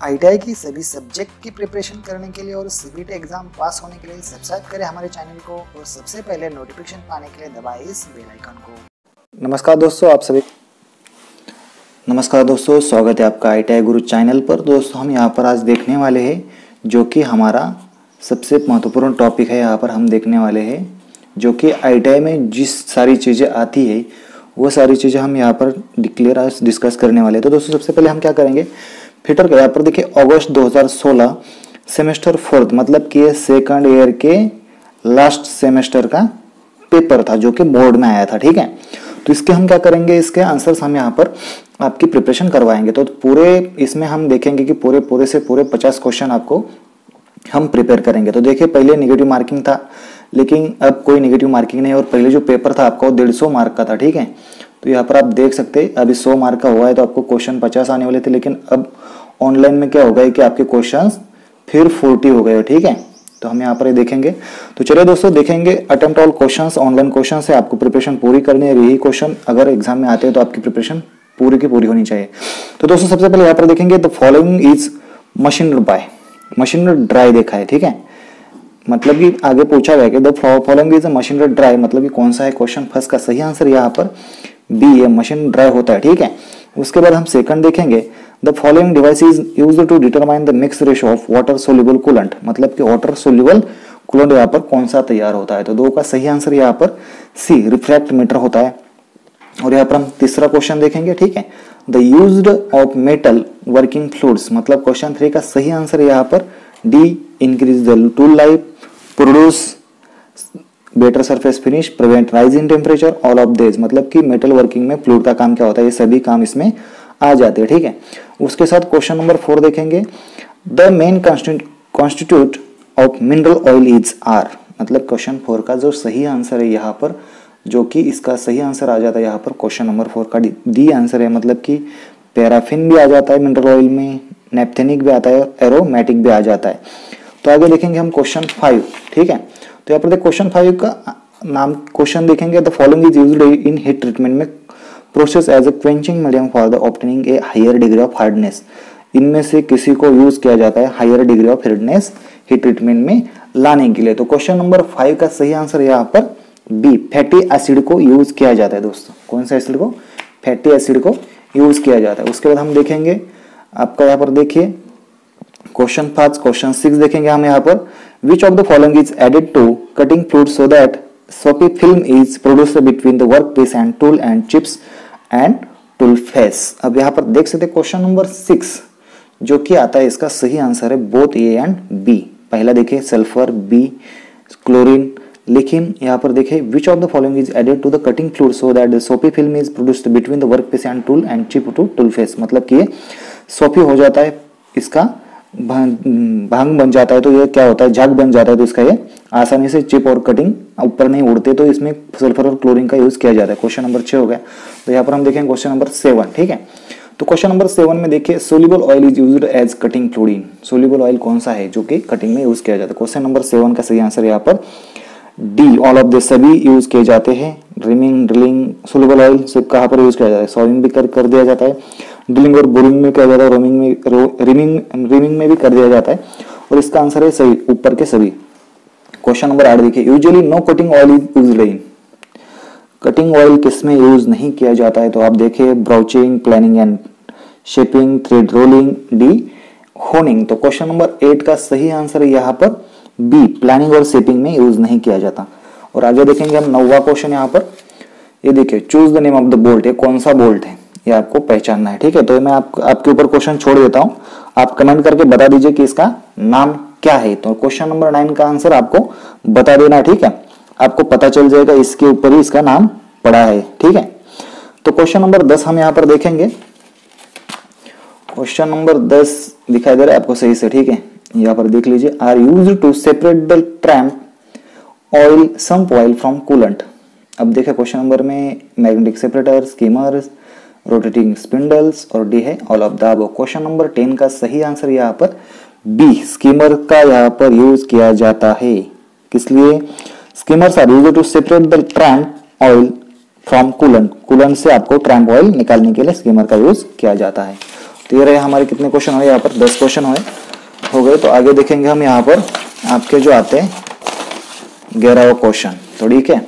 ITI की सभी subject की प्रिपरेशन करने के लिए और सीबीटी एग्जाम पास होने के लिए सब्सक्राइब करें हमारे चैनल को और सबसे पहले नोटिफिकेशन पाने के लिए दबाएं इस बेल आइकन को। नमस्कार दोस्तों, स्वागत है आपका आईटीआई गुरु चैनल पर। दोस्तों हम यहाँ पर आज देखने वाले हैं जो कि हमारा सबसे महत्वपूर्ण टॉपिक है। यहाँ पर हम देखने वाले हैं जो कि आईटीआई में जिस सारी चीज़ें आती है वो सारी चीज़ें हम यहाँ पर क्लियर आज डिस्कस करने वाले हैं। तो दोस्तों सबसे पहले हम क्या करेंगे, फिटर का यहाँ पर देखिए अगस्त 2016 सेमेस्टर 4 मतलब कि ये सेकंड ईयर के लास्ट सेमेस्टर का पेपर था जो कि बोर्ड में आया था। ठीक है, तो इसके हम क्या करेंगे, इसके आंसर्स हम यहाँ पर आपकी प्रिपरेशन करवाएंगे। तो पूरे इसमें हम देखेंगे कि पूरे 50 क्वेश्चन आपको हम प्रिपेयर करेंगे। तो देखिए पहले नेगेटिव मार्किंग था लेकिन अब कोई नेगेटिव मार्किंग नहीं, और पहले जो पेपर था आपका वो 150 मार्क का था। ठीक है, तो यहाँ पर आप देख सकते हैं अभी 100 मार्क का हुआ है तो आपको क्वेश्चन 50 आने वाले थे, लेकिन अब ऑनलाइन में क्या होगा कि आपके क्वेश्चंस फिर 40 हो गए। ठीक है, तो हम यहाँ पर देखेंगे। तो चलिए दोस्तों देखेंगे attempt all questions, online question है, आपको प्रिपरेशन पूरी करनी है। यही क्वेश्चन अगर एग्जाम में आते हैं तो आपकी प्रिपरेशन पूरी की पूरी होनी चाहिए। तो दोस्तों सबसे पहले यहाँ पर देखेंगे the following is machined by, machined dry देखा है। ठीक है, मतलब कि आगे पूछा गया कि the following is machined dry मतलब कि कौन सा है क्वेश्चन। फर्स्ट का सही आंसर यहाँ पर बी है, मशीन ड्राई होता है। ठीक है, उसके बाद हम सेकंड देखेंगे the following device is used to determine the mix ratio of water soluble coolant मतलब कि वाटर सोल्यूबल कूलेंट यहाँ पर कौन सा तैयार होता है। तो दो का सही आंसर यहाँ पर सी रिफ्रैक्टमीटर होता है। और यहाँ पर हम तीसरा क्वेश्चन देखेंगे। ठीक है, the used of metal working fluids मतलब क्वेश्चन 3 का सही आंसर यहाँ पर D increase the tool life, produce better surface finish, prevent rise in temperature, all of this मतलब कि मेटल वर्किंग में फ्लूइड का काम क्या होता है, ये सभी काम इसमें आ जाते हैं। ठीक है, उसके साथ क्वेश्चन नंबर 4 देखेंगे the main constitute of mineral oil is are मतलब क्वेश्चन 4 का जो सही आंसर है यहाँ पर, जो कि इसका सही आंसर आ जाता है यहाँ पर क्वेश्चन नंबर 4 का डी आंसर है, मतलब कि पैराफिन भी आ जाता है मिनरल ऑयल में, नेप्थेनिक भी आता है और एरोमेटिक भी आ जाता है। तो आगे देखेंगे हम क्वेश्चन 5। ठीक है, तो यहाँ पर क्वेश्चन 5 का नाम क्वेश्चन देखेंगे the following is used in heat treatment में process as a quenching medium for the obtaining a higher degree of hardness. इनमें से किसी को यूज किया जाता है higher degree of hardness heat treatment में लाने के लिए। तो क्वेश्चन नंबर 5 का सही आंसर यहाँ पर बी फैटी एसिड को यूज किया जाता है। दोस्तों कौन सा एसिड को, फैटी एसिड को यूज किया जाता है। उसके बाद हम देखेंगे आपका यहाँ पर देखिए क्वेश्चन 5, क्वेश्चन 6 देखेंगे हम यहाँ पर which of the following is added to cutting fluid so that soapy film is produced between the workpiece and tool and chips and tool face। अब यहाँ पर देख सकते क्वेश्चन नंबर 6 जो कि आता है इसका सही आंसर है बोथ ए एंड बी। पहला देखिए सल्फर, बी क्लोरीन, लेकिन यहाँ पर देखिए which of the following is added to the cutting fluid so that the soapy film is produced between the workpiece and tool and chip to tool face मतलब कि ये सोपी हो जाता है, इसका भांग बन जाता है, तो ये क्या होता है झाग बन जाता है, तो इसका ये आसानी से चिप और कटिंग ऊपर नहीं उड़ते, तो इसमें सल्फर और क्लोरीन का यूज किया जाता है। क्वेश्चन नंबर 6 हो गया। तो यहाँ पर हम देखेंगे क्वेश्चन नंबर 7। ठीक है, तो क्वेश्चन नंबर 7 में देखिए soluble oil is used as cutting fluid. Soluble oil कौन सा है जो कि कटिंग में यूज किया जाता है। क्वेश्चन नंबर 7 का सही आंसर यहाँ पर डी ऑल ऑफ दिस सभी यूज किए जाते हैं। रिमिंग, ड्रिलिंग, सोल्यूबल ऑयल सब कहाँ पर यूज किया जाता है, सॉइलिंग भी कर दिया जाता है, ड्रिलिंग और बोरिंग में किया जाता है, रोमिंग में रिमिंग में भी कर दिया जाता है, और इसका आंसर है सही ऊपर के सभी। क्वेश्चन नंबर 8 देखिए usually no cutting oil is used in, cutting oil किसमें यूज नहीं किया जाता है। तो आप देखिए broaching, planing and shaping, thread rolling, D honing. तो क्वेश्चन नंबर 8 का सही आंसर है यहाँ पर बी प्लानिंग और शेपिंग में यूज नहीं किया जाता। और आगे देखेंगे हम 9वां क्वेश्चन यहाँ पर, ये देखिए choose the name of the bolt, ये कौन सा बोल्ट है ये आपको पहचानना है। ठीक है, तो मैं आपके ऊपर क्वेश्चन छोड़ देता हूं, आप कमेंट करके बता दीजिए कि इसका नाम क्या है। तो क्वेश्चन नंबर 9 का आंसर आपको बता देना। ठीक है, आपको पता चल जाएगा इसके ऊपर ही इसका नाम पड़ा है। ठीक है, तो क्वेश्चन नंबर 10 हम यहाँ पर देखेंगे। क्वेश्चन नंबर 10 दिखाई दे रहा है आपको सही से। ठीक है, यहाँ पर देख लीजिए are used to separate the tramp oil sump oil from coolant. अब देखिए क्वेश्चन नंबर में magnetic separator, skimmers, rotating spindles और डी है all of the above. Question number 10 का सही आंसर यहाँ पर बी स्कीमर का यहाँ पर यूज किया जाता है। किस लिए, skimmers are used to separate the tramp oil from coolant, coolant से आपको ट्रैम्प ऑयल निकालने के लिए स्कीमर का यूज किया जाता है। तो ये रहे हमारे कितने क्वेश्चन हुए यहाँ पर, 10 क्वेश्चन हो गए। तो आगे देखेंगे हम यहाँ पर आपके जो आते हैं 11वां क्वेश्चन। तो ठीक है,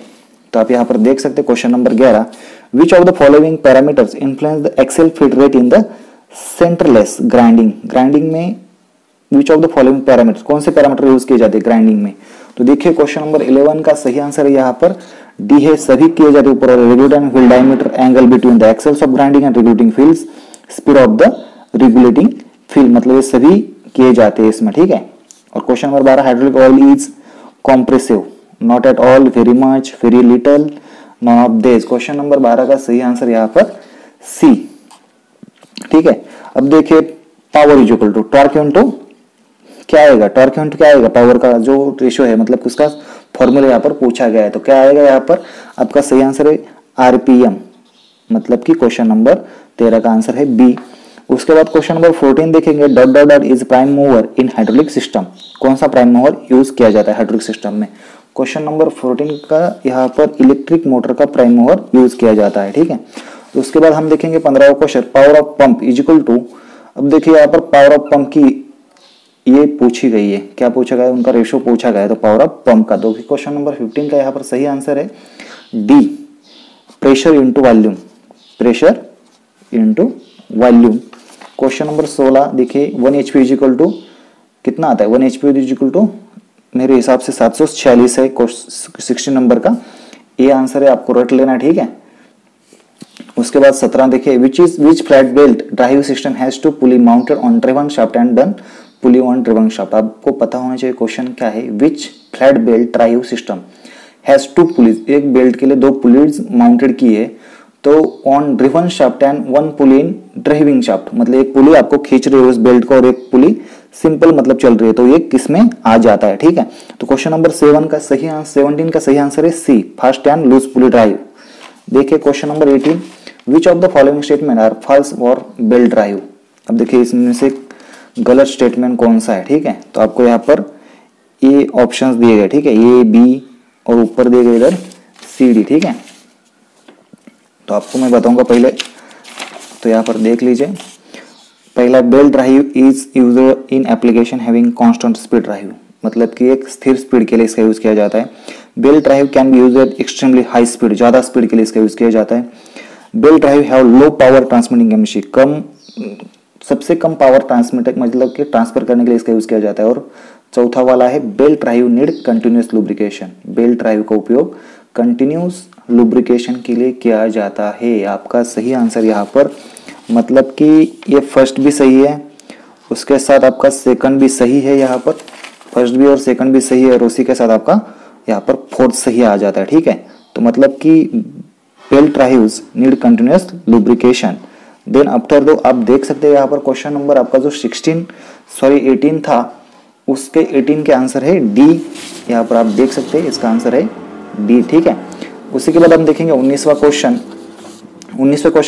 तो आप यहाँ पर देख सकते हैं question number 11, which of the following parameters influence the axial feed rate in the centreless grinding. Grinding में which of the following parameters, कौन से पैरामीटर यूज किए जाते हैं ग्राइंडिंग में। तो देखिए क्वेश्चन नंबर 11 का सही आंसर है यहाँ पर डी है, सभी किए जाते ऊपर। Regulating field diameter, angle between the axles of grinding and regulating fields, speed of the regulating field, मतलब ये सभी किए जाते हैं इसमें, ठीक है। और question number 12, hydraulic oil is compressive, not at all, very much, very little, none of this. Question number 12 का सही आंसर यहाँ पर सी, ठीक है। अब देखिए power is equal to torque into क्या आएगा, टॉर्क इनटू क्या आएगा, पावर का जो रेशियो है, मतलब उसका फॉर्मूला यहाँ पर पूछा गया है। तो क्या आएगा यहाँ पर, आपका सही आंसर है आरपीएम, मतलब कि क्वेश्चन नंबर 13 का आंसर है बी। उसके बाद क्वेश्चन नंबर 14 देखेंगे, dot dot dot is prime mover in hydraulic system. कौन सा प्राइम मूवर यूज किया जाता है हाइड्रोलिक सिस्टम में। क्वेश्चन नंबर 14 का यहाँ पर इलेक्ट्रिक मोटर का प्राइम मूवर यूज किया जाता है, ठीक है। तो उसके बाद हम देखेंगे 15वां question, power of pump is equal to. अब देखिए यहाँ पर पावर ऑफ पंप की ये पूछी गई है, क्या पूछा गया है, उनका रेशियो पूछा गया है, तो पावर ऑफ पंप का। तो क्वेश्चन नंबर 15 का यहाँ पर सही आंसर है D, pressure into volume, pressure into volume. Question number 16 देखिए 1 HP इज इक्वल टू कितना आता है, 1 HP इज इक्वल टू मेरे हिसाब से 746 है 16 नंबर का, ये आंसर है, आपको रट लेना, ठीक है। उसके बाद 17 देखिए, which flat belt drive system has two pulley mounted on driven shaft and done pulley on driven shaft. आपको पता होना चाहिए क्वेश्चन क्या है, which flat belt drive system has two pulleys, एक बेल्ट के लिए 2 पुलीज माउंटेड की है, तो on driven shaft and 1 pulley in driving shaft, मतलब एक पुली आपको खींच रही है उस बेल्ट को और एक पुली सिंपल मतलब चल रही है, तो ये किस में आ जाता है, ठीक है। तो क्वेश्चन नंबर 17 का सही आंसर है C, fast and loose pulley drive. देखिए question number 18, which of the following statement are false for belt drive. अब देखिए इसमें से गलत स्टेटमेंट कौन सा है, ठीक है। तो आपको यहाँ पर ये ऑप्शंस दिए गए, ठीक है, ए बी और ऊपर दिए गए इधर सी डी, ठीक है। तो आपको मैं बताऊंगा पहले, तो यहाँ पर देख लीजिए। पहला, belt drive is used in application having constant speed drive, मतलब कि एक स्थिर स्पीड के लिए इसका यूज किया जाता है। Belt drive can be used at extremely high speed, ज्यादा स्पीड के लिए इसका यूज किया जाता है। Belt drive have low power transmitting capacity, कम सबसे कम पावर ट्रांसमिट मतलब कि ट्रांसफर करने के लिए इसका यूज किया जाता है। और चौथा वाला है, belt drive need continuous lubrication, belt drive का उपयोग कंटिन्यूअस लुब्रिकेशन के लिए किया जाता है। आपका सही आंसर यहाँ पर, मतलब कि ये फर्स्ट भी सही है, उसके साथ आपका सेकंड भी सही है, यहाँ पर फर्स्ट भी और सेकंड भी सही है, और उसी के साथ आपका यहाँ पर फोर्थ सही आ जाता है, ठीक है। तो मतलब कि belt drives need continuous lubrication. Then after दो आप देख सकते हैं यहाँ पर क्वेश्चन नंबर आपका जो 18 था, उसके 18 के आंसर है डी, यहाँ पर आप देख सकते हैं इसका आंसर है डी, ठीक है। उसी के बाद हम देखेंगे 19वां क्वेश्चन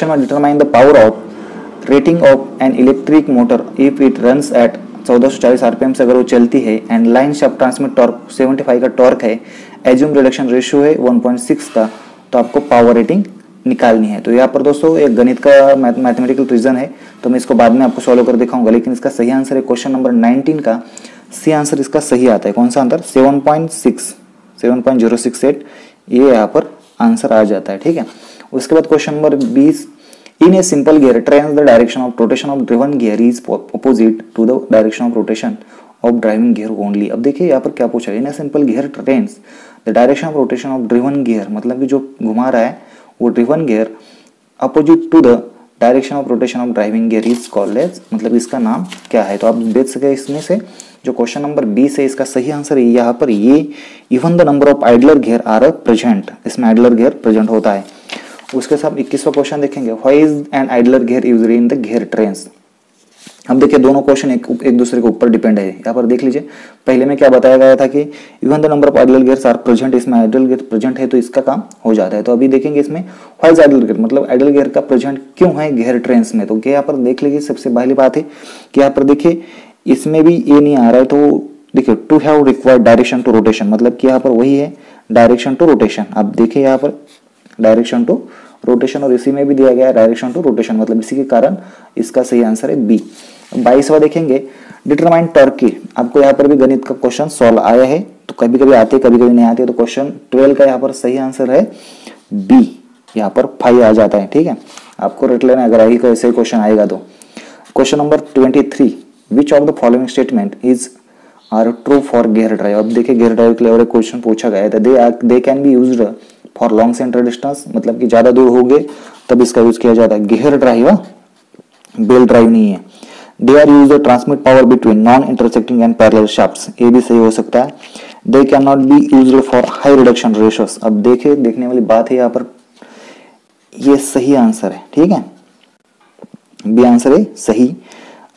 में, determine the power of rating of an electric motor if it runs at 1440 RPM से अगर वो चलती है, and line shaft transmit torque 75 का टॉर्क है, एज्यूम रिडक्शन रेशियो है 1.6 का, तो आपको पावर रेटिंग निकालनी है। तो यहाँ पर दोस्तों एक गणित का मैथमेटिकल रीजन है, तो मैं इसको बाद में आपको सॉल्व कर दिखाऊंगा, लेकिन इसका सही आंसर है क्वेश्चन नंबर 19 का सी आंसर इसका सही आता है। कौन सा आंसर, 7.068, ये यहाँ पर आंसर आ जाता है, ठीक है। उसके बाद question number 20, in a simple gear train the direction of rotation of driven gear is opposite to the direction of rotation of driving gear only. अब देखिए यहाँ पर क्या पूछा है, in a simple gear trains the direction of rotation of driven gear, मतलब कि जो घुमा रहा है वो driven gear opposite to the direction of rotation of driving gear is called as, मतलब इसका नाम क्या है। तो आप देख सके इसमें से जो क्वेश्चन नंबर 20 है, इसका सही आंसर है यहाँ पर ये, even the number of idler gear are present, इसमें आइडलर गियर प्रेजेंट होता है। उसके साथ 21वां क्वेश्चन देखेंगे, why is an idler gear used in the gear trains. अब देखिए दोनों क्वेश्चन एक दूसरे के ऊपर डिपेंड है। यहाँ पर देख लीजिए, पहले में क्या बताया गया था कि even the number of idle gears are present, इसमें आइडल गियर प्रेजेंट है तो इसका काम हो जाता है। तो अभी देखेंगे इसमें व्हाई इज आइडल गियर, मतलब आइडल गियर का प्रेजेंट क्यों है गियर ट्रेन्स में। तो यहाँ पर देख लीजिए, सबसे पहली बात है कि यहाँ पर देखिए इसमें भी ये नहीं आ रहा है, तो देखिए to have required direction to rotation, मतलब कि यहाँ पर वही है डायरेक्शन टू रोटेशन। आप देखिए यहाँ पर डायरेक्शन टू रोटेशन, और इसी में भी दिया गया है डायरेक्शन टू रोटेशन, मतलब इसी के कारण इसका सही आंसर है बी। 22वां देखेंगे, डिटरमाइन टॉर्क की। आपको यहाँ पर भी गणित का क्वेश्चन सॉल्व आया है, तो कभी कभी आते कभी कभी नहीं आते, तो क्वेश्चन 12 का यहाँ पर सही आंसर है बी, यहाँ पर 5 आ जाता है। ठीक है, आपको रट लेना अगर आई ऐसे क्वेश्चन आएगा तो। Question number 23, which of the following statement is are true for gear drive. अब देखिए गियर ड्राइव के लिए और एक क्वेश्चन पूछा गया है, they can be used for long centre distance, मतलब कि ज्यादा दूर हो गए तब इसका यूज किया जाता है। गियर ड्राइव बेल ड्राइव नहीं है। They are used to transmit power between non intersecting and parallel shafts, ये भी सही हो सकता है। They can not be used for high reduction ratios. अब देखिए देखने वाली बात है यहाँ पर, ये सही आंसर है। ठीक है, बी आंसर है सही।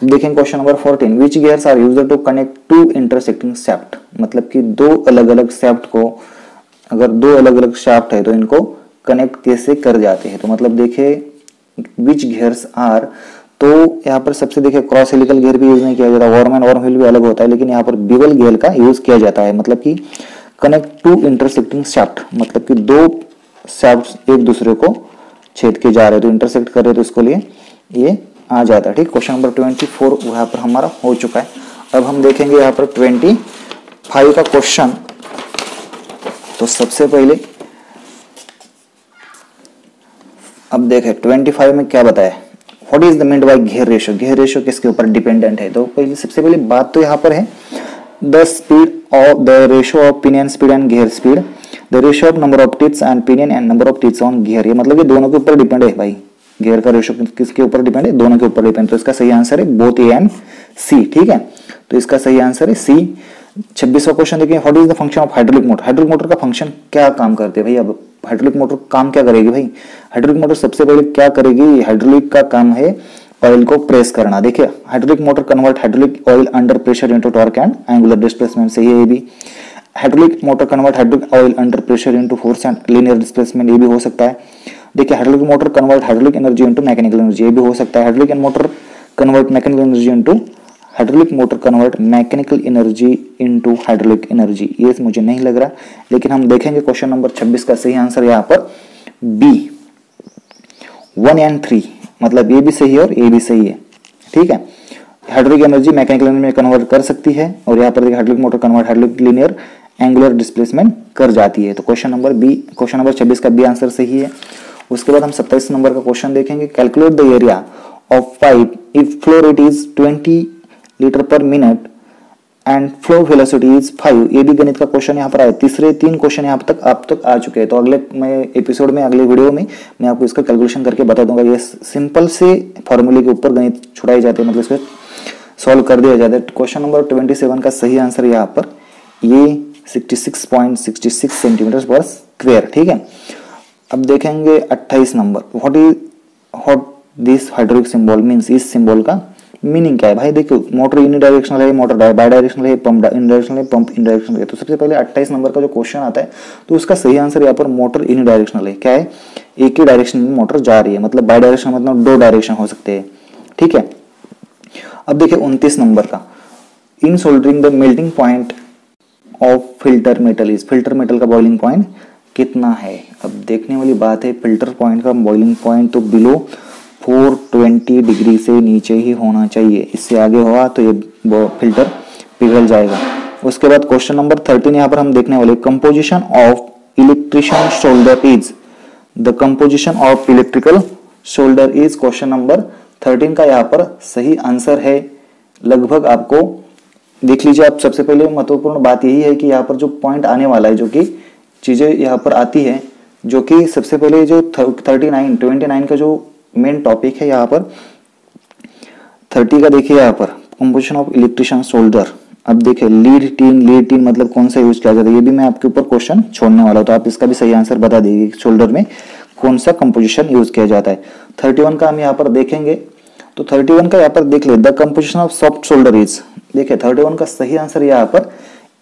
देखें question number 14, which gears are used to connect to intersecting shaft, मतलब कि दो अलग अलग शाफ्ट को, अगर दो अलग अलग शाफ्ट है तो इनको कनेक्ट कैसे कर जाते हैं। तो मतलब देखे विच गियर्स आर, तो यहाँ पर सबसे देखे क्रॉस हेलिकल गियर भी यूज नहीं किया जाता, वॉर्म एंड वॉर्म व्हील भी अलग होता है, लेकिन यहाँ पर बिवल गियर का यूज किया जाता है। मतलब कि कनेक्ट टू इंटरसेक्टिंग शाफ्ट, मतलब कि दो शाफ्ट एक दूसरे को छेद के जा रहे, तो इंटरसेक्ट कर रहे, तो इसको लिए ये आ जाता है। ठीक, क्वेश्चन नंबर 24 यहाँ पर हमारा हो चुका है। अब हम देखेंगे यहाँ पर 25 का क्वेश्चन। तो सबसे पहले अब देखें 25 में क्या बताया, what is the meant by gear ratio. Gear ratio किसके ऊपर डिपेंडेंट है, तो पहले सबसे पहले बात तो यहाँ पर है the speed of the ratio of pinion speed and gear speed, the ratio of number of tips and pinion and number of tips on gear. ये मतलब ये दोनों के ऊपर डिपेंड है भाई, गियर का रेशियो किसके ऊपर डिपेंड है, दोनों के ऊपर डिपेंड। तो इसका सही आंसर है बोथ ए एंड सी। ठीक है, तो इसका सही आंसर है सी। 26वां क्वेश्चन देखिए, what is the function of hydraulic motor. Hydraulic motor का फंक्शन क्या काम करते हैं भाई। अब हाइड्रोलिक मोटर काम क्या करेगी भाई, हाइड्रोलिक मोटर सबसे पहले क्या करेगी, हाइड्रोलिक का काम है ऑयल को प्रेस करना। देखिए hydraulic motor convert hydraulic oil under pressure into torque and angular displacement, सही है ये भी। Hydraulic motor convert hydraulic oil under pressure into force and linear displacement, ये भी हो सकता है। देखिए hydraulic motor convert hydraulic energy into mechanical energy, ये भी हो सकता है। Hydraulic motor convert mechanical energy into hydraulic motor convert mechanical energy into hydraulic energy, ये मुझे नहीं लग रहा, लेकिन हम देखेंगे क्वेश्चन नंबर 26 का सही आंसर यहाँ पर बी 1 एंड 3, मतलब ये भी सही है और ये भी सही है। ठीक है, हाइड्रोलिक एनर्जी मैकेनिकल एनर्जी में कन्वर्ट कर सकती है, और यहाँ पर देखिए hydraulic motor convert hydraulic linear angular displacement कर जाती है। तो question number b, question number 26 का बी आंसर सही है। उसके बाद हम 27 नंबर का क्वेश्चन देखेंगे, calculate the area of pipe if flow rate is 20 litre पर minute and flow velocity is 5। ये भी गणित का क्वेश्चन यहाँ पर आया। तीसरे 3 क्वेश्चन यहाँ तक आप तक आ चुके हैं, तो अगले एपिसोड में अगले वीडियो में मैं आपको इसका कैलकुलेशन करके बता दूंगा। ये सिंपल से फॉर्मूले के ऊपर गणित छुड़ाए जाते हैं, मतलब इसको सॉल्व कर दिया जाता है। क्वेश्चन नंबर 27 का सही आंसर यहाँ पर ये 66.66 सेंटीमीटर पर स्क्वायर। ठीक है, अब देखेंगे 28 number, what this hydraulic symbol means. इस सिंबल का मीनिंग क्या है भाई। देखो मोटर यूनिडायरेक्शनल है, मोटर बाई डायरेक्शनल है, पंप यूनिडायरेक्शनल है, पंप इनडायरेक्शनल है। तो सबसे पहले 28 नंबर का जो क्वेश्चन आता है, तो उसका सही आंसर यहाँ पर मोटर यूनिडायरेक्शनल है। क्या है, एक ही डायरेक्शन में मोटर जा रही है, मतलब बाई डायरेक्शन मतलब 2 डायरेक्शन हो सकते हैं। ठीक है, अब देखिए 29 नंबर का, in soldering the melting point of filter metal is. Filter metal का बॉइलिंग पॉइंट कितना है। अब देखने वाली बात है, फिल्टर पॉइंट का बॉइलिंग पॉइंट तो बिलो 420 डिग्री से नीचे ही होना चाहिए, इससे आगे हुआ तो ये फिल्टर पिघल जाएगा। उसके बाद क्वेश्चन नंबर 13 यहाँ पर हम देखने वाले, composition of electrician shoulder is. The composition of electrical shoulder is question number 13 का यहाँ पर सही आंसर है। लगभग आपको देख लीजिए आप, सबसे पहले महत्वपूर्ण बात यही है कि यहाँ पर जो पॉइंट आने वाला है, जो कि चीजें यहाँ पर आती है, जो कि सबसे पहले जो 29 का जो मेन टॉपिक है यहाँ पर 30 का देखिए यहाँ पर कंपोजिशन ऑफ इलेक्ट्रिशियन शोल्डर। अब देखिए लीड टीन मतलब कौन सा यूज किया जाता है, ये भी मैं आपके ऊपर क्वेश्चन छोड़ने वाला हूँ, तो आप इसका भी सही आंसर बता दीजिए शोल्डर में कौन सा कंपोजिशन यूज किया जाता है। 31 का हम यहाँ पर देखेंगे, तो 31 का यहाँ पर देख ले, the composition of soft shoulder is. देखिए 31 का सही आंसर यहाँ पर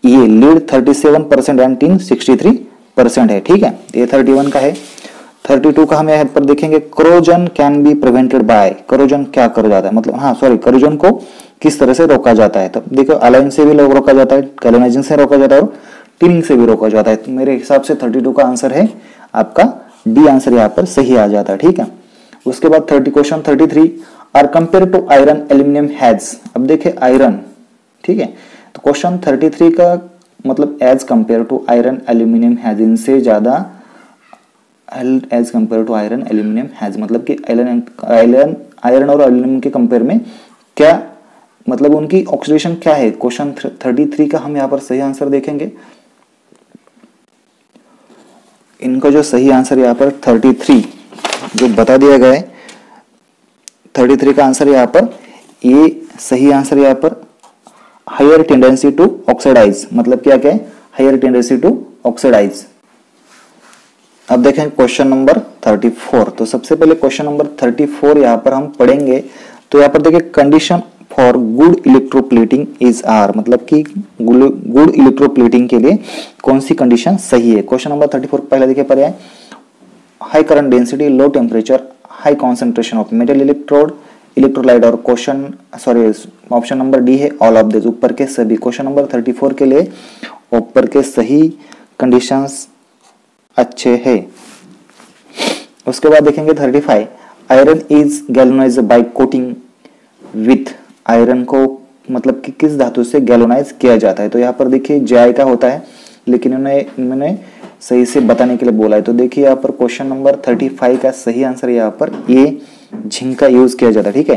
ये लीड 37% एंड टीन 63% है। ठीक है, ये 31 का है। 32 का हम यहाँ पर देखेंगे, corrosion can be prevented by. Corrosion क्या कर जाता है, मतलब करोजन को किस तरह से रोका जाता है। तो देखो अलाइन से भी रोका जाता है, गैल्वेनाइजिंग से रोका जाता है और टिनिंग से भी रोका जाता है। तो मेरे हिसाब से 32 का आंसर है आपका डी आंसर यहाँ पर सही आ जाता है, ठीक है। उसके बाद question 33 are compare to iron aluminium has. अब देखिए आयरन, ठीक है, तो क्वेश्चन 33 का मतलब as compare to iron aluminium has, इनसे ज्यादा as compare to iron aluminium has, मतलब कि आयरन और एल्यूमिनियम के कंपेयर में क्या मतलब उनकी ऑक्सीडेशन क्या है। क्वेश्चन 33 का हम यहाँ पर सही आंसर देखेंगे। इनका जो सही आंसर यहाँ पर 33 जो बता दिया गया है, 33 का आंसर यहाँ पर, ये सही आंसर यहाँ पर हायर टेंडेंसी टू ऑक्सीडाइज, मतलब क्या क्या है, हायर टेंडेंसी टू ऑक्सीडाइज। अब देखें क्वेश्चन नंबर 34। तो सबसे पहले क्वेश्चन नंबर 34 यहाँ पर हम पढ़ेंगे। तो यहाँ पर देखिए condition for good electroplating is are, मतलब कि गुड इलेक्ट्रोप्लेटिंग के लिए कौन सी कंडीशन सही है। क्वेश्चन नंबर 34 पहले देखिए पर्याय, high current density, low temperature, high concentration of metal electrode, electrolyte, और ऑप्शन नंबर डी है ऑल ऑफ दिस, ऊपर के सभी। क्वेश्चन नंबर 34 के लिए ऊपर के सही कंडीशंस अच्छे है। उसके बाद देखेंगे 35 iron is galvanized by coating with, iron को मतलब कि किस धातु से गैल्वेनाइज किया जाता है। तो यहाँ पर देखिए जाय का होता है, लेकिन इन्होंने सही से बताने के लिए बोला है। तो देखिए यहाँ पर क्वेश्चन नंबर 35 का सही आंसर यहाँ पर ये झिंक का यूज किया जाता है, ठीक है।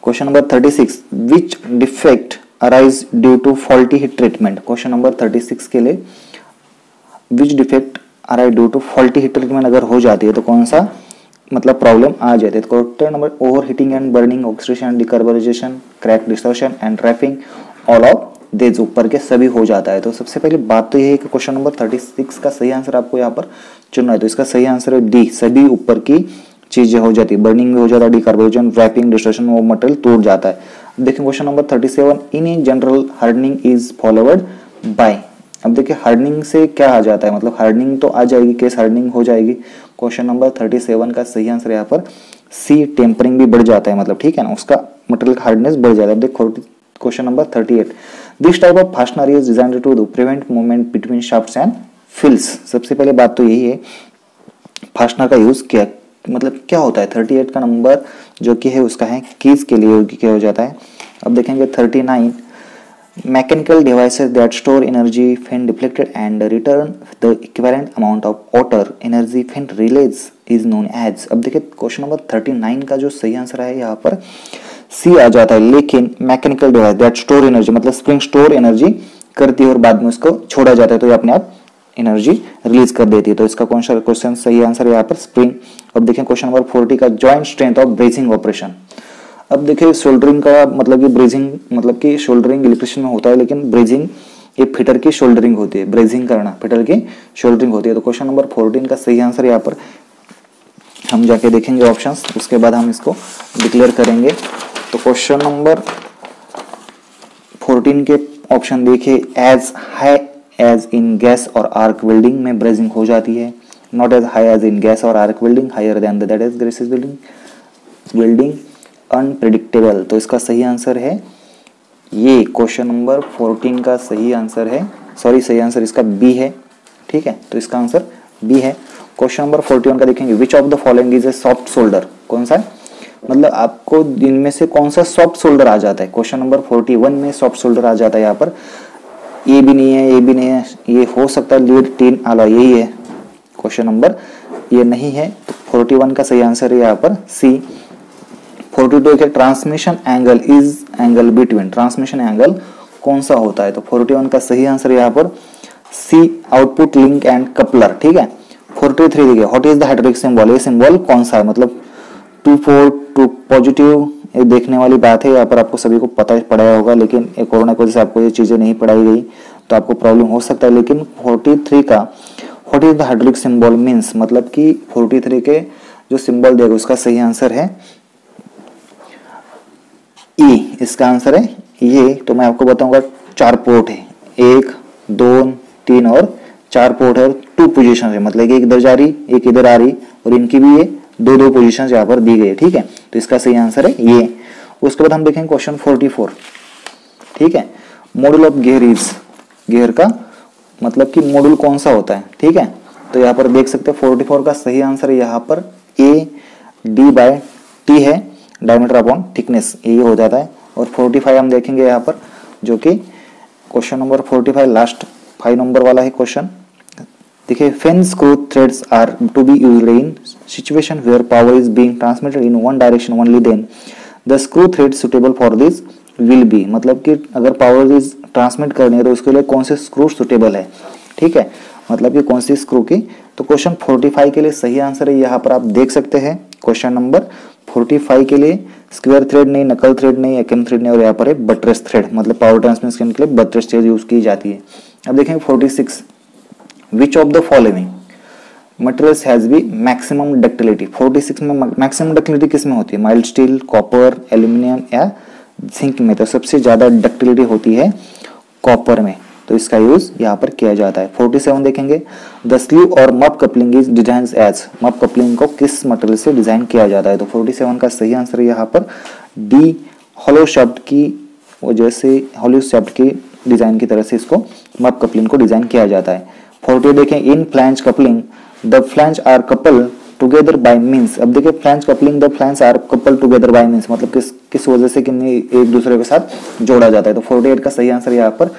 Question number 36 which defect arise due to faulty heat treatment. Question number 36 के लिए which defect arise due to faulty heat treatment अगर हो जाती है तो कौन सा मतलब प्रॉब्लम आ जाती है। Question number over heating and burning, oxidation, decarbonization, crack, distortion and wrapping, all of this, ऊपर के सभी हो जाता है। तो सबसे पहली बात तो ये है कि क्वेश्चन नंबर 36 का सही आंसर आपको यहाँ पर चुनना है। तो इसका सही आंसर है डी, सभी ऊपर की चीजें हो जाती है, बर्निंग भी हो जाता है, डिकार्बोनेशन, रैपिंग, डिस्टॉर्शन, वो मटेरियल टूट जाता है। देखिए question number 37 in a general hardening is followed by. अब देखिए हार्डनिंग से क्या आ जाता है, मतलब हार्डनिंग तो आ जाएगी, केस हार्डनिंग हो जाएगी। क्वेश्चन नंबर 37 का सही आंसर यहाँ पर सी, टेम्परिंग भी बढ़ जाता है, मतलब ठीक है ना, उसका मटेरियल हार्डनेस बढ़ जाता है। अब देखो question number 38 this type of fastener is designed to prevent movement between shafts and fills. सबसे पहले बात तो यही है, फास्टनर का यूज क्या मतलब क्या होता है। 38 का नंबर जो कि है उसका है कीज के लिए क्या हो जाता है। अब देखेंगे 39 mechanical devices that store energy when deflected and return the equivalent amount of water energy when released is known as। अब देखिए क्वेश्चन नंबर 39 का जो सही आंसर है यहाँ पर सी आ जाता है, लेकिन mechanical device that store energy मतलब स्प्रिंग स्टोर एनर्जी करती है और बाद में उसको छोड़ा जाता है तो ये अपने आप एनर्जी रिलीज कर देती है। तो इसका क्वेश्चन सही आंसर है यहाँ पर स्प्रिंग। अब देखिए क्वेश्चन नंबर 40 का joint strength of brazing operation. अब देखिए शोल्डरिंग का मतलब कि ब्रेजिंग मतलब कि शोल्डरिंग इलेक्ट्रिशियन में होता है, लेकिन ब्रेजिंग ये फिटर की शोल्डरिंग होती है, ब्रेजिंग करना फिटर की शोल्डरिंग होती है। तो क्वेश्चन नंबर 14 का सही आंसर यहाँ पर हम जाके देखेंगे ऑप्शंस, उसके बाद हम इसको डिक्लेयर करेंगे। तो क्वेश्चन नंबर 14 के ऑप्शन देखिए, as high as in gas और आर्क वेल्डिंग में ब्रेजिंग हो जाती है, not as high as in gas और arc welding, higher than that is gas welding, unpredictable. तो इसका सही आंसर है ये, क्वेश्चन नंबर 14 का सही आंसर है, सही आंसर इसका बी है, ठीक है। तो इसका आंसर बी है। क्वेश्चन नंबर 41 का देखेंगे, which of the following is a soft solder. कौन सा है, मतलब आपको इनमें से कौन सा सॉफ्ट सोल्डर आ जाता है। क्वेश्चन नंबर 41 में सॉफ्ट सोल्डर आ जाता है, यहाँ पर ये भी नहीं है, ये भी नहीं है, ये हो सकता है लीड टीन आला, यही है क्वेश्चन नंबर, ये नहीं है। तो 41 का सही आंसर है यहाँ पर सी। 42 के transmission angle is angle between, transmission angle कौन सा होता है। तो 41 का सही आंसर यहाँ पर सी, आउटपुट लिंक एंड कपलर, ठीक है। 43 देखिए, what is the hydraulic symbol, ये सिंबल कौन सा है, मतलब 2 पॉजिटिव, ये देखने वाली बात है, यहाँ पर आपको सभी को पता पढ़ाया होगा, लेकिन कोरोना की वजह से आपको ये चीजें नहीं पढ़ाई गई तो आपको प्रॉब्लम हो सकता है। लेकिन 43 का what is the hydraulic symbol means, मतलब कि 43 के जो सिंबल देगा उसका सही आंसर है ई, इसका आंसर है ये। तो मैं आपको बताऊंगा 4 पोर्ट है, 1 2 3 और 4 पोर्ट है, 2 पोजीशन है, मतलब एक इधर जा रही एक इधर आ रही, और इनकी भी ये 2 पोजीशन यहाँ पर दी गई है, ठीक है। तो इसका सही आंसर है ये। उसके बाद हम देखेंगे क्वेश्चन 44, ठीक है। Module of gear is, gear का मतलब कि मॉड्यूल कौन सा होता है, ठीक है। तो यहाँ पर देख सकते हैं 44 का सही आंसर यहाँ पर AD/T है, डायमीटर अपॉन थिकनेस, यही हो जाता है। और 45 हम देखेंगे यहाँ पर, जो कि क्वेश्चन नंबर 45 लास्ट 5 नंबर वाला है क्वेश्चन। देखिए, when screw threads are to be used in situation where power is being transmitted in one direction only, then the screw thread suitable for this will be. मतलब कि अगर power is transmit करनी है तो उसके लिए कौन से स्क्रू सुटेबल है, ठीक है, मतलब कि कौन सी स्क्रू की। तो क्वेश्चन 45 के लिए सही आंसर है यहाँ पर आप देख सकते हैं, क्वेश्चन नंबर 45 के लिए स्क्वायर थ्रेड नहीं, नकल थ्रेड नहीं, एकम थ्रेड नहीं, और यहाँ पर है बटरेस थ्रेड, मतलब पावर ट्रांसमिशन के लिए बटरेस थ्रेड यूज की जाती है। अब देखेंगे 46, विच of the following materials has B maximum ductility. 46 में मैक्सिमम डक्टिलिटी किस में होती है, माइल्ड स्टील, कॉपर, एल्यूमिनियम या जिंक में। तो सबसे ज्यादा डक्टिलिटी होती है कॉपर में, तो इसका यूज यहाँ पर किया जाता है। 47 देखेंगे, द स्लीव और muff coupling is design as. Muff coupling को किस मटेरियल से डिजाइन किया जाता है, तो 47 का सही आंसर यहाँ पर डी, हॉलो शाफ्ट की वजह से, हॉलो शाफ्ट की डिजाइन की तरह से इसको मप कपलिंग को डिजाइन किया जाता है। 40 देखें, in flange coupling the flange are couple together by means. अब देखिए, flange coupling the flange are couple together by means, मतलब किस वजह से कि एक दूसरे के साथ जोड़ा जाता है। तो 48 का सही आंसर यहाँ पर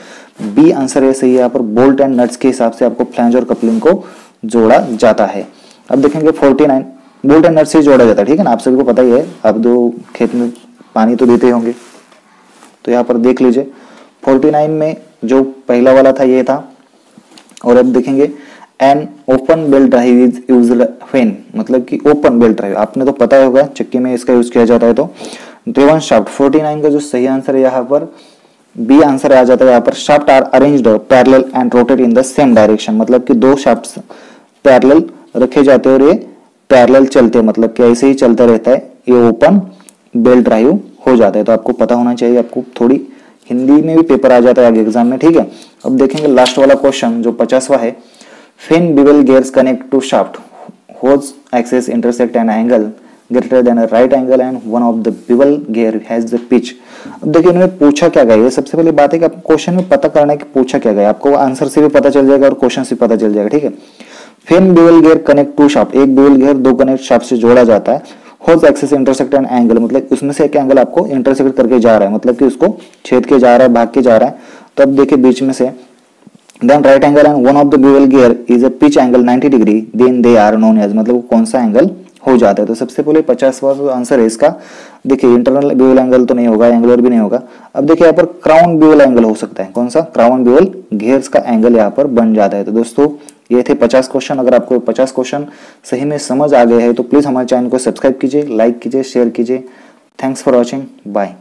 बी आंसर है सही, यहाँ पर बोल्ट एंड नट्स के हिसाब से आपको फ्लैंज और कपलिंग को जोड़ा जाता है। अब देखेंगे 49, बोल्ट एंड नट्स से जोड़ा जाता है, ठीक है ना, आप सभी को पता ही है, आप दो खेत में पानी तो देते होंगे, तो यहाँ पर देख लीजिए 49 में जो पहला वाला था ये था। और अब देखेंगे an open belt drive is used when, मतलब कि ओपन बेल्ट ड्राइव आपने तो पता ही होगा, चक्की में इसका यूज किया जाता है। तो ड्रिवन शाफ्ट 49 का जो सही आंसर है यहाँ पर बी आंसर आ जाता है। यहाँ पर shaft are arranged parallel and rotate in the same direction, मतलब कि दो शाफ्ट पैरेलल रखे जाते हैं और ये पैरेलल चलते हैं, मतलब कि ऐसे ही चलता रहता है, ये ओपन बेल्ट ड्राइव हो जाता है। तो आपको पता होना चाहिए, आपको थोड़ी हिंदी में भी पेपर आ जाता है आगे एग्जाम में, ठीक है। अब देखेंगे लास्ट वाला क्वेश्चन जो 50वां है, when bevel gears connect two shafts whose axes intersect an angle greater than a right angle and one of the bevel gear has the pitch. अब देखिए इन्होंने पूछा क्या गया, ये सबसे पहली बात है कि आपको क्वेश्चन में पता करना है कि पूछा क्या गया, आपको आंसर से भी पता चल जाएगा और क्वेश्चन से पता चल जाएगा, ठीक है। When बिवल gear connect two shaft, एक बिवल गियर दो कनेक्ट शाफ्ट से जोड़ा जाता है। होज एक्सेस इंटरसेक्ट एन एंगल, मतलब उसमें से एक एंगल आपको इंटरसेक्ट करके जा रहा है, मतलब कि उसको छेद के जा रहा है, भाग के जा रहा है। तो अब देखिए बीच में से then right angle and one of the bevel gear is a pitch angle 90 degree, then they are known as, मतलब कौन सा एंगल हो जाता है। तो सबसे पहले 50वां आंसर है इसका। देखिए इंटरनल बेवल एंगल तो नहीं होगा, एंगुलर भी नहीं होगा। अब देखिए यहाँ पर क्राउन बेवल एंगल हो सकता है, कौन सा, क्राउन बेवल गियर्स का एंगल यहाँ पर बन जाता है। तो दोस्तों ये थे 50 क्वेश्चन। अगर आपको 50 क्वेश्चन सही में समझ आ गए हैं तो प्लीज हमारे चैनल को सब्सक्राइब कीजिए, लाइक कीजिए, शेयर कीजिए। Thanks for watching, bye.